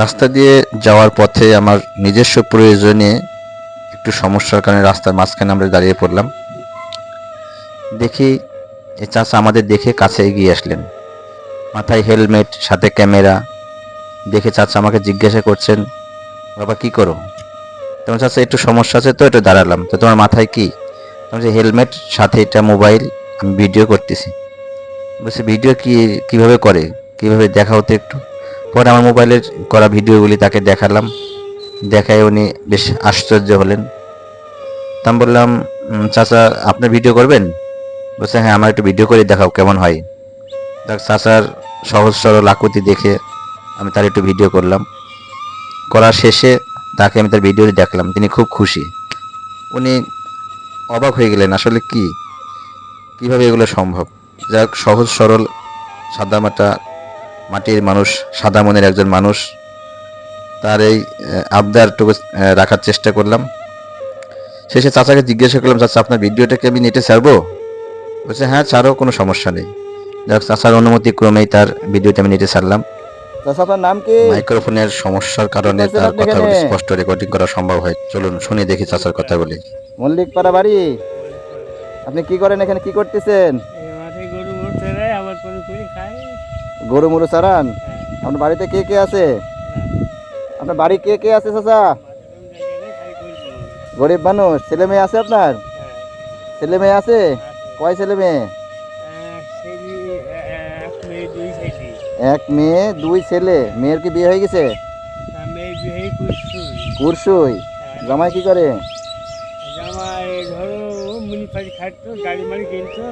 রাস্তা দিয়ে যাওয়ার পথে আমার নিজস্ব প্রয়োজনে একটু সমস্যার কারণে রাস্তার মাঝখানে আমরা দাঁড়িয়ে পড়লাম। দেখি এই চাচা আমাদের দেখে কাছে এগিয়ে আসলেন, মাথায় হেলমেট, সাথে ক্যামেরা। দেখে চাচা আমাকে জিজ্ঞাসা করছেন, বাবা কি করো? তখন চাচা একটু সমস্যা আছে তো একটু দাঁড়ালাম। তো তোমার মাথায় কি? তখন যে হেলমেট, সাথে এটা মোবাইল, আমি ভিডিও করতেছি। বলছে ভিডিও কিভাবে করে, কিভাবে দেখাও তো একটু। পরে আমার মোবাইলের করা ভিডিওগুলি তাকে দেখালাম। দেখায় উনি বেশ আশ্চর্য হলেন। তা আমি বললাম, চাচা আপনি ভিডিও করবেন? বলছে হ্যাঁ, আমার একটু ভিডিও করে দেখাও কেমন হয়। দেখ চাচার সহজ সরল আকুতি দেখে আমি তার একটু ভিডিও করলাম। করার শেষে তাকে আমি তার ভিডিওটি দেখলাম, তিনি খুব খুশি। উনি অবাক হয়ে গেলেন, আসলে কিভাবে এগুলো সম্ভব। যাক, সহজ সরল সাদামাটা মাটির মানুষ, সাদা মনের একজন মানুষ, তার এই আবদারটুকু রাখার চেষ্টা করলাম। শেষে চাচাকে জিজ্ঞাসা করলাম, চাচা আপনার ভিডিওটাকে আমি নেটে ছাড়বো? বলছে হ্যাঁ ছাড়ো, কোনো সমস্যা নেই। যাক, চাচার অনুমতি ক্রমেই তার ভিডিওটা আমি নেটে ছাড়লাম। চাচা আপনার নাম কি? মাইক্রোফোনের সমস্যার কি কারণে করছেন তার আপনি এখানে? কথাগুলি স্পষ্ট রেকর্ডিং করা সম্ভব হয়। চলুন শুনে দেখি চাচার কথাগুলি। মল্লিকপাড়া বাড়ি। আপনি কি করেন এখানে, কি করতেছেন? এই মাঠে গরু মোট চড়াই আবার করে করে খায়। গরু মুরু চারান? হ্যাঁ, আপনার বাড়িতে কে কে আছে? না আপনার বাড়ি কে কে আছে চাচা? মাঠে কোনো জায়গা নেই, খালি গরু মোট। গরিব মানুষ, ছেলে মেয়ে আছে আপনার? হ্যাঁ, ছেলে মেয়ে আছে? আছে। কয় ছেলে মেয়ে? সেই এক মেয়ে দুই ছেলে। এক মেয়ে দুই ছেলে। মেয়ের কি বিয়ে হয়ে গেছে? মেয়ে বিয়ে করছুই। কুরসুই। হ্যাঁ, জামাই কি করে? জামাই ধরো মিনিপাটি খাটতো, গাড়ি মাড়ি কিনতো।